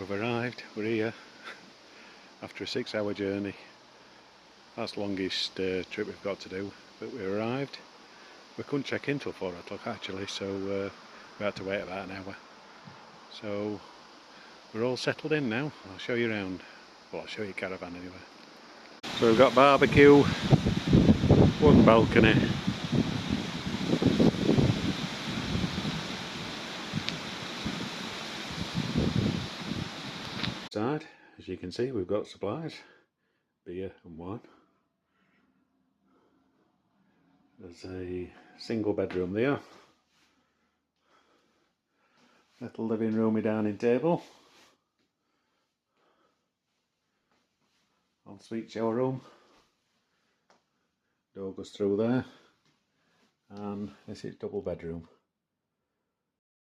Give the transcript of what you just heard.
We've arrived, we're here after a 6-hour journey. That's the longest trip we've got to do, but we arrived. We couldn't check in till 4 o'clock actually, so we had to wait about an hour. So we're all settled in now. I'll show you around. Well, I'll show you caravan anyway. So we've got barbecue, one balcony. Inside, as you can see, we've got supplies, beer and wine. There's a single bedroom there. Little living roomy dining table. Ensuite shower room. Door goes through there. And this is double bedroom.